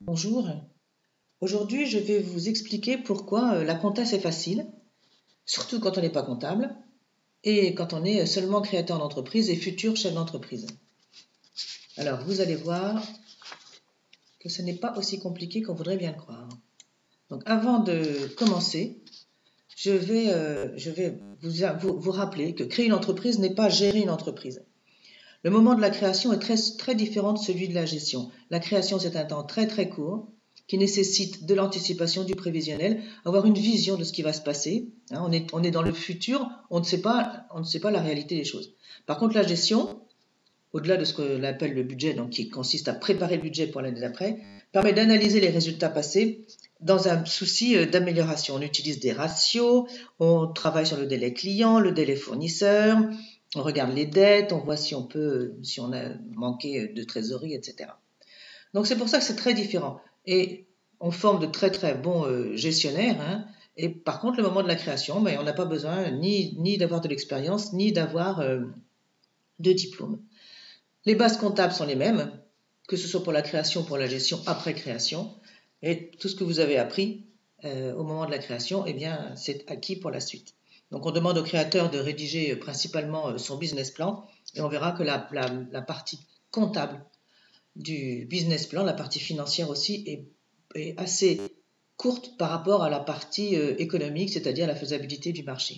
Bonjour, aujourd'hui je vais vous expliquer pourquoi la compta c'est facile, surtout quand on n'est pas comptable et quand on est seulement créateur d'entreprise et futur chef d'entreprise. Alors vous allez voir que ce n'est pas aussi compliqué qu'on voudrait bien le croire. Donc avant de commencer, je vais vous rappeler que créer une entreprise n'est pas gérer une entreprise. Le moment de la création est très différent de celui de la gestion. La création, c'est un temps très court qui nécessite de l'anticipation, du prévisionnel, avoir une vision de ce qui va se passer. On est dans le futur, on ne sait pas la réalité des choses. Par contre, la gestion, au-delà de ce qu'on appelle le budget, donc qui consiste à préparer le budget pour l'année d'après, permet d'analyser les résultats passés dans un souci d'amélioration. On utilise des ratios, on travaille sur le délai client, le délai fournisseur, on regarde les dettes, on voit si on a manqué de trésorerie, etc. Donc c'est pour ça que c'est très différent. Et on forme de très bons gestionnaires. Et par contre, le moment de la création, on n'a pas besoin ni d'avoir de l'expérience, ni d'avoir de diplôme. Les bases comptables sont les mêmes, que ce soit pour la création ou pour la gestion après création. Et tout ce que vous avez appris au moment de la création, eh bien, c'est acquis pour la suite. Donc on demande au créateur de rédiger principalement son business plan et on verra que la partie comptable du business plan, la partie financière aussi, est assez courte par rapport à la partie économique, c'est-à-dire la faisabilité du marché.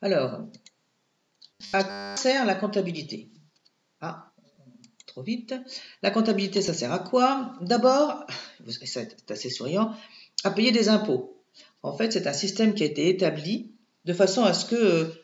Alors, à quoi sert la comptabilité? Trop vite. La comptabilité, ça sert à quoi? D'abord, c'est assez souriant, à payer des impôts. En fait, c'est un système qui a été établi de façon à ce que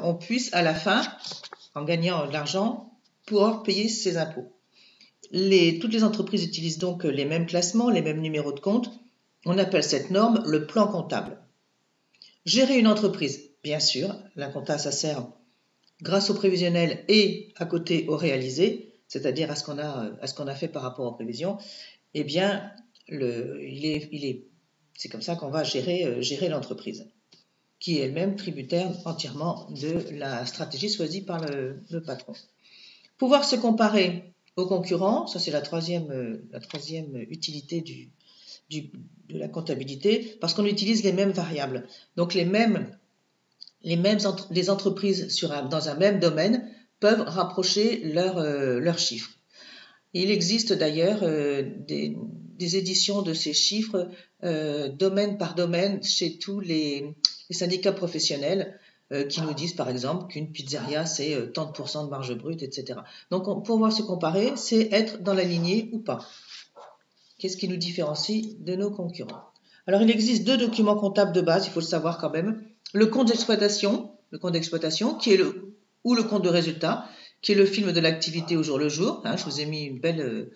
on puisse, à la fin, en gagnant de l'argent, pouvoir payer ses impôts. Toutes les entreprises utilisent donc les mêmes classements, les mêmes numéros de compte. On appelle cette norme le plan comptable. Gérer une entreprise, bien sûr, la compta, ça sert grâce au prévisionnel et à côté au réalisé, c'est-à-dire à ce qu'on a fait par rapport aux prévisions. Eh bien, c'est comme ça qu'on va gérer l'entreprise, qui est elle-même tributaire entièrement de la stratégie choisie par le patron. Pouvoir se comparer aux concurrents, ça c'est la troisième utilité de la comptabilité, parce qu'on utilise les mêmes variables. Donc les entreprises dans un même domaine peuvent rapprocher leurs chiffres. Il existe d'ailleurs des éditions de ces chiffres domaine par domaine chez tous les syndicats professionnels qui nous disent par exemple qu'une pizzeria c'est tant de pourcents de marge brute, etc. Donc pour pouvoir se comparer, c'est être dans la lignée ou pas. Qu'est-ce qui nous différencie de nos concurrents? Alors il existe deux documents comptables de base, il faut le savoir quand même. Le compte d'exploitation ou le compte de résultat, qui est le film de l'activité au jour le jour. Je vous ai mis une belle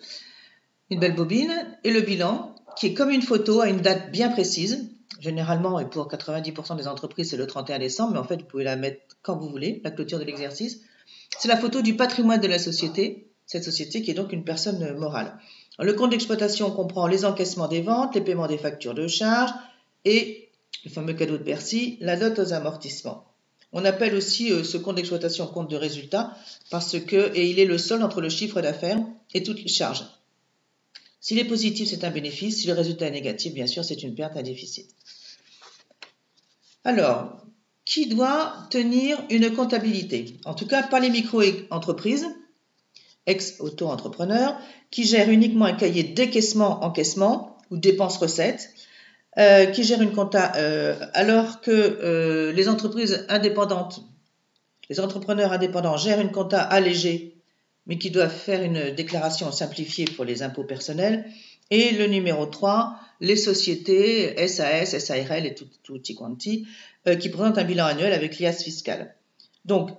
bobine. Et le bilan, qui est comme une photo à une date bien précise. Généralement, et pour 90% des entreprises, c'est le 31 décembre, mais en fait, vous pouvez la mettre quand vous voulez, la clôture de l'exercice. C'est la photo du patrimoine de la société, cette société qui est donc une personne morale. Le compte d'exploitation comprend les encaissements des ventes, les paiements des factures de charges et le fameux cadeau de Bercy, la note aux amortissements. On appelle aussi ce compte d'exploitation compte de résultat et il est le solde entre le chiffre d'affaires et toutes les charges. S'il est positif, c'est un bénéfice. Si le résultat est négatif, bien sûr, c'est une perte, un déficit. Alors, qui doit tenir une comptabilité? En tout cas, pas les micro-entreprises, ex-auto-entrepreneurs, qui gèrent uniquement un cahier décaissement-encaissement ou dépenses-recettes, qui gèrent une compta, alors que les entrepreneurs indépendants gèrent une compta allégée, mais qui doivent faire une déclaration simplifiée pour les impôts personnels. Et le numéro 3, les sociétés SAS, SARL et tutti quanti, qui présentent un bilan annuel avec l'IAS fiscal. Donc,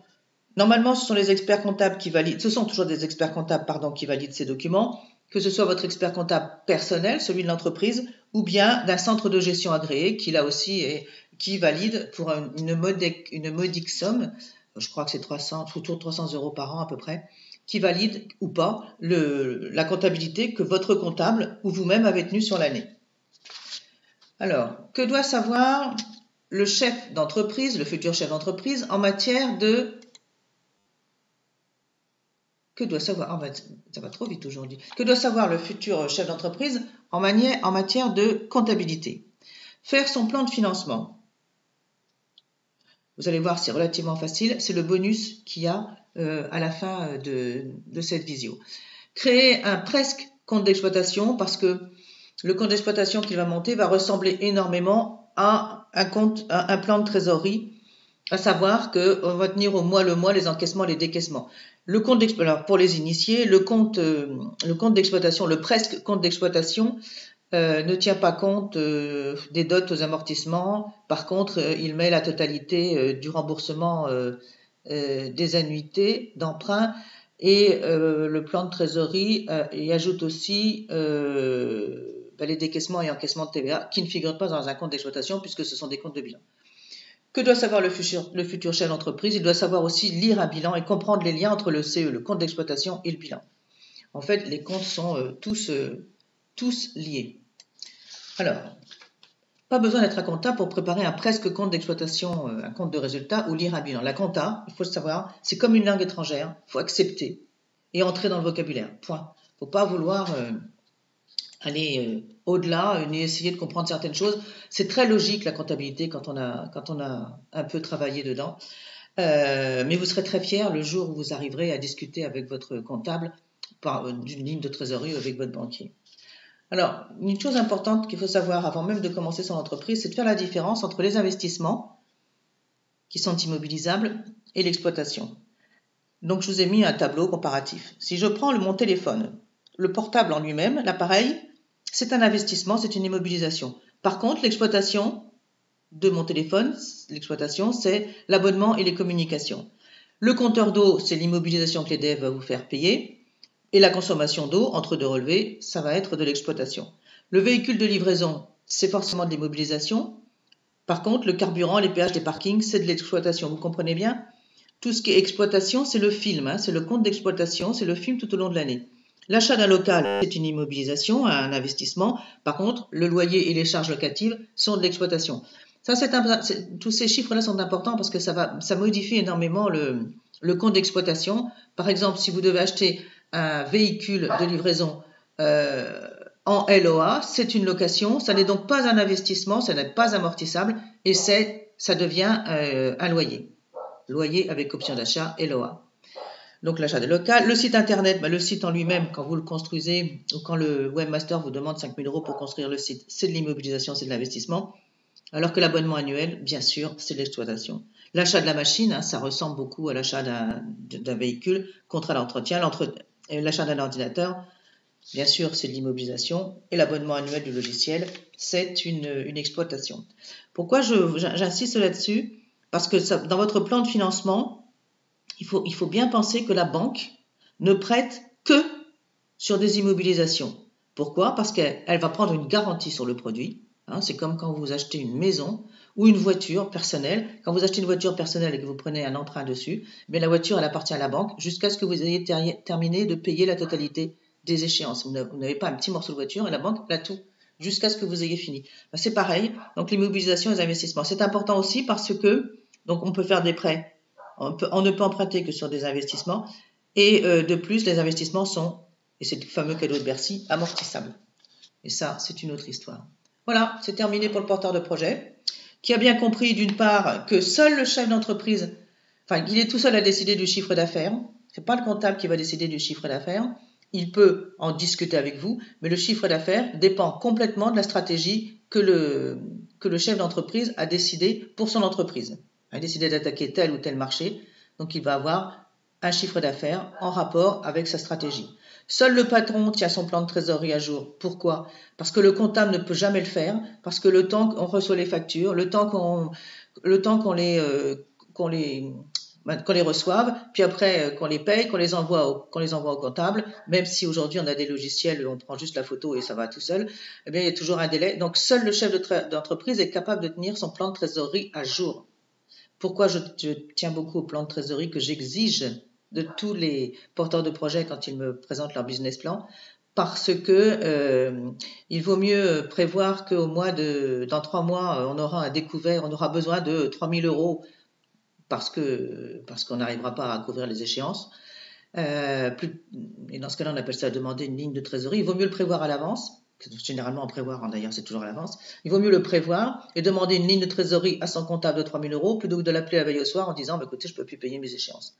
normalement, ce sont les experts comptables qui valident, ce sont toujours des experts comptables, qui valident ces documents, que ce soit votre expert comptable personnel, celui de l'entreprise, ou bien d'un centre de gestion agréé, qui valide pour une modique somme, je crois que c'est autour de 300 € par an à peu près, qui valide ou pas la comptabilité que votre comptable ou vous-même avez tenue sur l'année. Alors, que doit savoir le chef d'entreprise, le futur chef d'entreprise, en matière de Que doit savoir, ça va trop vite aujourd'hui, que doit savoir le futur chef d'entreprise en matière de comptabilité? Faire son plan de financement. Vous allez voir, c'est relativement facile. C'est le bonus qu'il y a à la fin de cette visio. Créer un presque compte d'exploitation parce que le compte d'exploitation qu'il va monter va ressembler énormément à un plan de trésorerie, à savoir qu'on va tenir au mois le mois les encaissements et les décaissements. Le compte d'exploitation, pour les initiés, le compte d'exploitation, le presque compte d'exploitation ne tient pas compte des dots aux amortissements. Par contre, il met la totalité du remboursement des annuités d'emprunt et le plan de trésorerie y ajoute aussi les décaissements et encaissements de TVA qui ne figurent pas dans un compte d'exploitation puisque ce sont des comptes de bilan. Que doit savoir le futur chef d'entreprise? Il doit savoir aussi lire un bilan et comprendre les liens entre le CE, le compte d'exploitation, et le bilan. En fait, les comptes sont tous liés. Alors, pas besoin d'être un comptable pour préparer un presque compte d'exploitation, un compte de résultat ou lire un bilan. La compta, il faut le savoir, c'est comme une langue étrangère, il faut accepter et entrer dans le vocabulaire, point. Il ne faut pas vouloir aller au-delà, ni essayer de comprendre certaines choses. C'est très logique la comptabilité quand on a un peu travaillé dedans. Mais vous serez très fier le jour où vous arriverez à discuter avec votre comptable d'une ligne de trésorerie ou avec votre banquier. Alors, une chose importante qu'il faut savoir avant même de commencer son entreprise, c'est de faire la différence entre les investissements qui sont immobilisables et l'exploitation. Donc, je vous ai mis un tableau comparatif. Si je prends mon téléphone, le portable en lui-même, l'appareil, c'est un investissement, c'est une immobilisation. Par contre, l'exploitation de mon téléphone, l'exploitation, c'est l'abonnement et les communications. Le compteur d'eau, c'est l'immobilisation que l'EDF va vous faire payer. Et la consommation d'eau, entre deux relevés, ça va être de l'exploitation. Le véhicule de livraison, c'est forcément de l'immobilisation. Par contre, le carburant, les péages des parkings, c'est de l'exploitation. Vous comprenez bien? Tout ce qui est exploitation, c'est le film, c'est le compte d'exploitation, c'est le film tout au long de l'année. L'achat d'un local, c'est une immobilisation, un investissement. Par contre, le loyer et les charges locatives sont de l'exploitation. Tous ces chiffres-là sont importants parce que ça modifie énormément le compte d'exploitation. Par exemple, si vous devez acheter un véhicule de livraison en LOA, c'est une location, ça n'est donc pas un investissement, ça n'est pas amortissable et ça devient un loyer avec option d'achat LOA. Donc l'achat de local, le site internet, le site en lui-même, quand vous le construisez ou quand le webmaster vous demande 5 000 € pour construire le site, c'est de l'immobilisation, c'est de l'investissement, alors que l'abonnement annuel, bien sûr, c'est de l'exploitation. L'achat de la machine, ça ressemble beaucoup à l'achat d'un véhicule, contrat d'entretien, l'achat d'un ordinateur, bien sûr, c'est de l'immobilisation, et l'abonnement annuel du logiciel, c'est une exploitation. Pourquoi j'insiste là-dessus? Parce que dans votre plan de financement, il faut bien penser que la banque ne prête que sur des immobilisations. Pourquoi? Parce qu'elle va prendre une garantie sur le produit. C'est comme quand vous achetez une maison ou une voiture personnelle. Quand vous achetez une voiture personnelle et que vous prenez un emprunt dessus, mais la voiture, elle appartient à la banque jusqu'à ce que vous ayez terminé de payer la totalité des échéances. Vous n'avez pas un petit morceau de voiture et la banque l'a tout jusqu'à ce que vous ayez fini. C'est pareil. Donc l'immobilisation et les investissements. C'est important aussi parce que donc on peut faire des prêts. On ne peut emprunter que sur des investissements. Et de plus, les investissements sont, et c'est le fameux cadeau de Bercy, amortissables. Et ça, c'est une autre histoire. Voilà, c'est terminé pour le porteur de projet, qui a bien compris d'une part que seul le chef d'entreprise, il est tout seul à décider du chiffre d'affaires. Ce n'est pas le comptable qui va décider du chiffre d'affaires. Il peut en discuter avec vous, mais le chiffre d'affaires dépend complètement de la stratégie que le chef d'entreprise a décidé pour son entreprise. Il a décidé d'attaquer tel ou tel marché, donc il va avoir un chiffre d'affaires en rapport avec sa stratégie. Seul le patron tient son plan de trésorerie à jour. Pourquoi? Parce que le comptable ne peut jamais le faire, parce que le temps qu'on reçoit les factures, le temps qu'on les reçoive, puis après qu'on les paye, qu'on les envoie au comptable, même si aujourd'hui on a des logiciels où on prend juste la photo et ça va tout seul, eh bien il y a toujours un délai. Donc seul le chef d'entreprise est capable de tenir son plan de trésorerie à jour. Pourquoi je tiens beaucoup au plan de trésorerie que j'exige de tous les porteurs de projets quand ils me présentent leur business plan? Parce que il vaut mieux prévoir qu'au dans 3 mois, on aura besoin de 3 000 € parce qu'on n'arrivera pas à couvrir les échéances. Et dans ce cas-là, on appelle ça demander une ligne de trésorerie. Il vaut mieux le prévoir à l'avance. Généralement, en prévoir, d'ailleurs, c'est toujours à l'avance. Il vaut mieux le prévoir et demander une ligne de trésorerie à son comptable de 3 000 € plutôt que de l'appeler la veille au soir en disant écoutez, je ne peux plus payer mes échéances.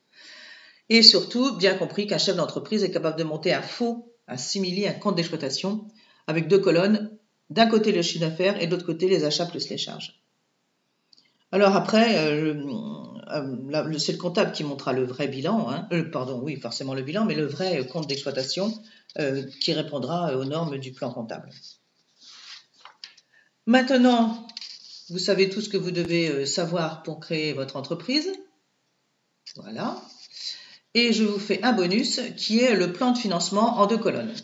Et surtout, bien compris qu'un chef d'entreprise est capable de monter un simili, un compte d'exploitation avec 2 colonnes, d'un côté le chiffre d'affaires et de l'autre côté les achats plus les charges. Alors après, c'est le comptable qui montrera le vrai bilan, oui, forcément le bilan, mais le vrai compte d'exploitation qui répondra aux normes du plan comptable. Maintenant, vous savez tout ce que vous devez savoir pour créer votre entreprise. Voilà. Et je vous fais un bonus qui est le plan de financement en 2 colonnes.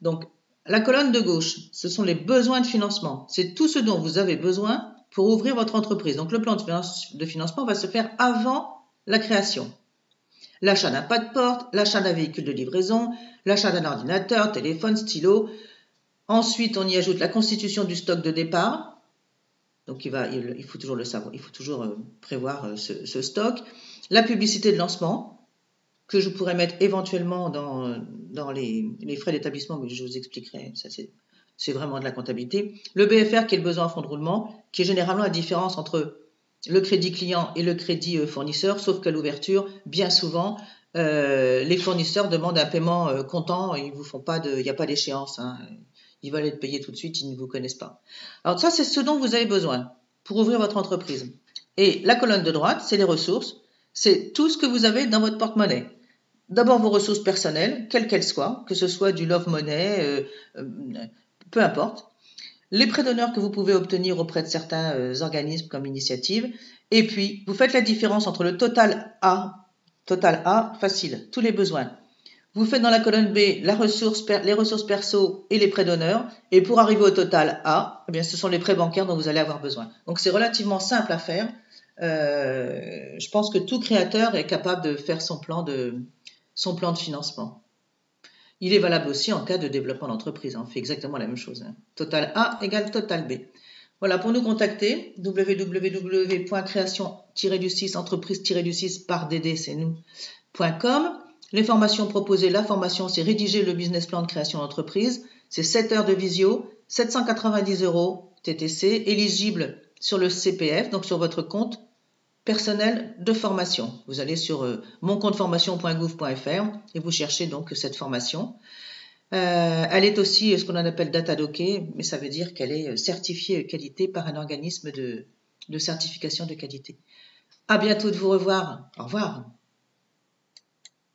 Donc, la colonne de gauche, ce sont les besoins de financement. C'est tout ce dont vous avez besoin pour ouvrir votre entreprise. Donc, le plan de financement va se faire avant la création. L'achat d'un pas de porte, l'achat d'un véhicule de livraison, l'achat d'un ordinateur, téléphone, stylo. Ensuite, on y ajoute la constitution du stock de départ. Donc, il faut toujours le savoir, il faut toujours prévoir ce stock. La publicité de lancement, que je pourrais mettre éventuellement dans les frais d'établissement, mais je vous expliquerai, ça c'est vraiment de la comptabilité. Le BFR qui est le besoin en fonds de roulement, qui est généralement la différence entre le crédit client et le crédit fournisseur, sauf qu'à l'ouverture, bien souvent, les fournisseurs demandent un paiement comptant, il n'y a pas d'échéance, ils veulent être payés tout de suite, ils ne vous connaissent pas. Alors ça, c'est ce dont vous avez besoin pour ouvrir votre entreprise. Et la colonne de droite, c'est les ressources, c'est tout ce que vous avez dans votre porte-monnaie. D'abord vos ressources personnelles, quelles qu'elles soient, que ce soit du love money, peu importe. Les prêts d'honneur que vous pouvez obtenir auprès de certains organismes comme Initiative. Et puis, vous faites la différence entre le total A, facile, tous les besoins. Vous faites dans la colonne B les ressources perso et les prêts d'honneur. Et pour arriver au total A, eh bien, ce sont les prêts bancaires dont vous allez avoir besoin. Donc, c'est relativement simple à faire. Je pense que tout créateur est capable de faire son plan de financement. Il est valable aussi en cas de développement d'entreprise. On fait exactement la même chose. Total A égale total B. Voilà, pour nous contacter, www.création-du-6 par DD, c'est nous.com. Les formations proposées, la formation, c'est rédiger le business plan de création d'entreprise. C'est 7 heures de visio, 790 € TTC, éligible sur le CPF, donc sur votre compte personnel de formation. Vous allez sur moncompteformation.gouv.fr et vous cherchez donc cette formation. Elle est aussi ce qu'on appelle data dockée, mais ça veut dire qu'elle est certifiée qualité par un organisme de certification de qualité. À bientôt de vous revoir. Au revoir.